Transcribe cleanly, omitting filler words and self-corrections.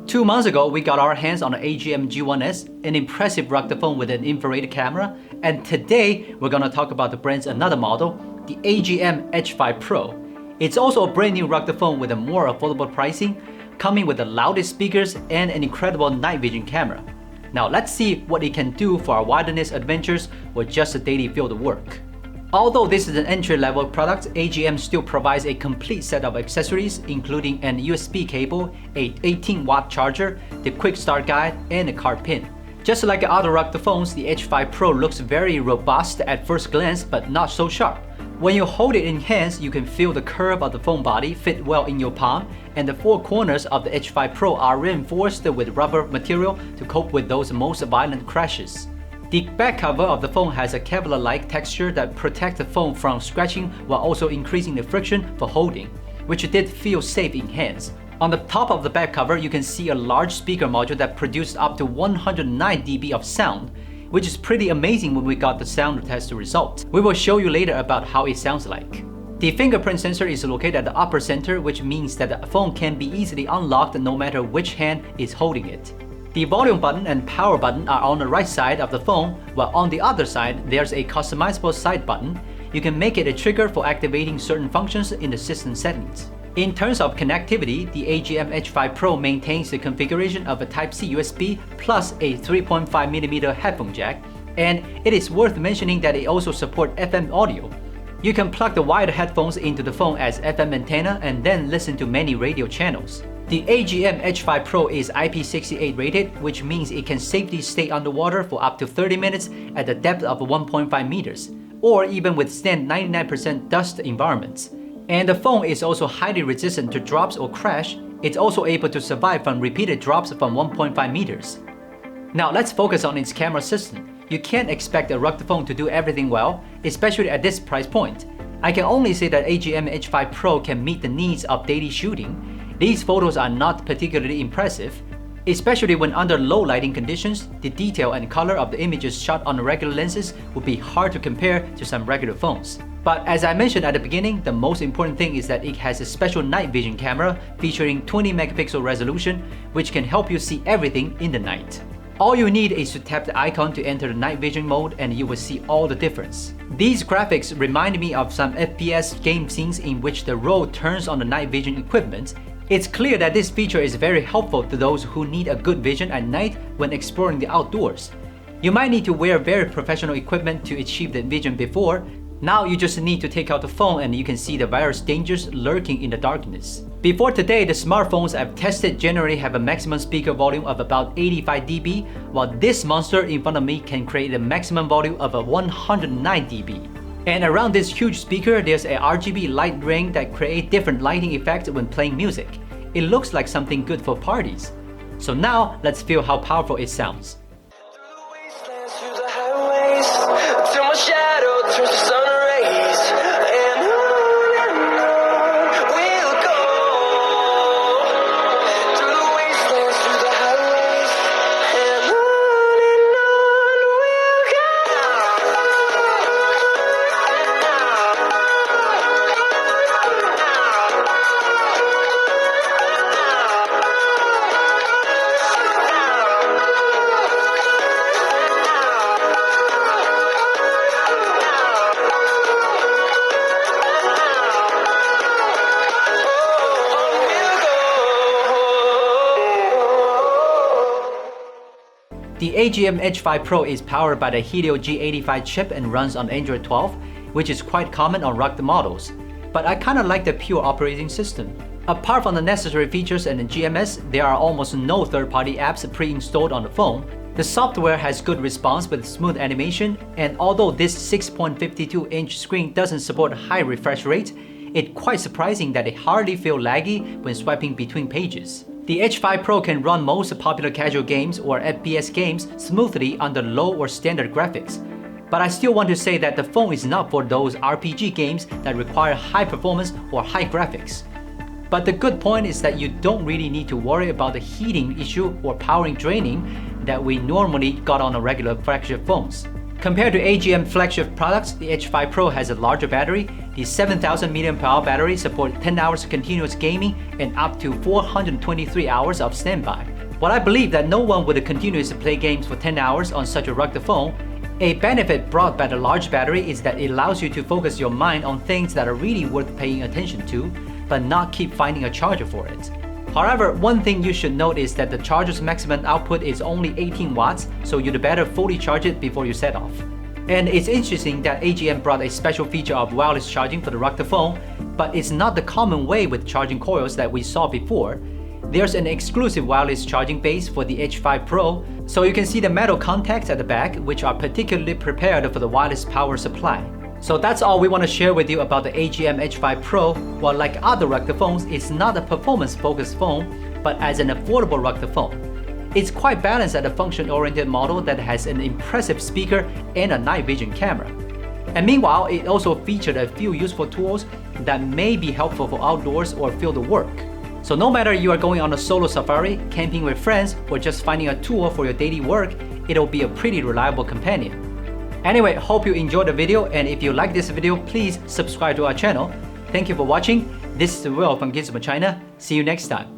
2 months ago, we got our hands on the AGM G1S, an impressive rugged phone with an infrared camera, and today we're gonna talk about the brand's another model, the AGM H5 Pro. It's also a brand new rugged phone with a more affordable pricing, coming with the loudest speakers and an incredible night vision camera. Now let's see what it can do for our wilderness adventures or just a daily field work. Although this is an entry-level product, AGM still provides a complete set of accessories including an USB cable, a 18-watt charger, the quick start guide, and a card pin. Just like other rugged phones, the H5 Pro looks very robust at first glance but not so sharp. When you hold it in hands, you can feel the curve of the phone body fit well in your palm, and the four corners of the H5 Pro are reinforced with rubber material to cope with those most violent crashes. The back cover of the phone has a Kevlar-like texture that protects the phone from scratching while also increasing the friction for holding, which did feel safe in hands. On the top of the back cover, you can see a large speaker module that produced up to 109 dB of sound, which is pretty amazing when we got the sound test result. We will show you later about how it sounds like. The fingerprint sensor is located at the upper center, which means that the phone can be easily unlocked no matter which hand is holding it. The volume button and power button are on the right side of the phone, while on the other side there's a customizable side button. You can make it a trigger for activating certain functions in the system settings. In terms of connectivity, the AGM H5 Pro maintains the configuration of a Type-C USB plus a 3.5mm headphone jack, and it is worth mentioning that it also supports FM audio. You can plug the wired headphones into the phone as FM antenna and then listen to many radio channels. The AGM H5 Pro is IP68 rated, which means it can safely stay underwater for up to 30 minutes at a depth of 1.5 meters, or even withstand 99% dust environments. And the phone is also highly resistant to drops or crash. It's also able to survive from repeated drops from 1.5 meters. Now let's focus on its camera system. You can't expect a rugged phone to do everything well, especially at this price point. I can only say that AGM H5 Pro can meet the needs of daily shooting. These photos are not particularly impressive, especially when under low lighting conditions. The detail and color of the images shot on regular lenses would be hard to compare to some regular phones. But as I mentioned at the beginning, the most important thing is that it has a special night vision camera featuring 20 megapixel resolution, which can help you see everything in the night. All you need is to tap the icon to enter the night vision mode and you will see all the difference. These graphics remind me of some FPS game scenes in which the road turns on the night vision equipment. It's clear that this feature is very helpful to those who need a good vision at night when exploring the outdoors. You might need to wear very professional equipment to achieve the vision before. Now you just need to take out the phone and you can see the various dangers lurking in the darkness. Before today, the smartphones I've tested generally have a maximum speaker volume of about 85 dB, while this monster in front of me can create a maximum volume of 109 dB. And around this huge speaker, there's a RGB light ring that creates different lighting effects when playing music. It looks like something good for parties. So now, let's feel how powerful it sounds. The AGM H5 Pro is powered by the Helio G85 chip and runs on Android 12, which is quite common on rugged models. But I kinda like the pure operating system. Apart from the necessary features and the GMS, there are almost no third-party apps pre-installed on the phone. The software has good response with smooth animation, and although this 6.52-inch screen doesn't support high refresh rate, it's quite surprising that it hardly feels laggy when swiping between pages. The H5 Pro can run most popular casual games or FPS games smoothly under low or standard graphics. But I still want to say that the phone is not for those RPG games that require high performance or high graphics. But the good point is that you don't really need to worry about the heating issue or powering draining that we normally got on a regular flagship phones. Compared to AGM flagship products, the H5 Pro has a larger battery. The 7000 mAh battery supports 10 hours continuous gaming and up to 423 hours of standby. While I believe that no one would continuously play games for 10 hours on such a rugged phone, a benefit brought by the large battery is that it allows you to focus your mind on things that are really worth paying attention to, but not keep finding a charger for it. However, one thing you should note is that the charger's maximum output is only 18 watts, so you'd better fully charge it before you set off. And it's interesting that AGM brought a special feature of wireless charging for the rugged phone, but it's not the common way with charging coils that we saw before. There's an exclusive wireless charging base for the H5 Pro, so you can see the metal contacts at the back, which are particularly prepared for the wireless power supply. So that's all we want to share with you about the AGM H5 Pro. While like other rugged phones, it's not a performance-focused phone, but as an affordable rugged phone. It's quite balanced as a function-oriented model that has an impressive speaker and a night vision camera. And meanwhile, it also featured a few useful tools that may be helpful for outdoors or field work. So no matter you are going on a solo safari, camping with friends, or just finding a tool for your daily work, it'll be a pretty reliable companion. Anyway, hope you enjoyed the video, and if you like this video, please subscribe to our channel. Thank you for watching. This is Will from Gizmochina. See you next time.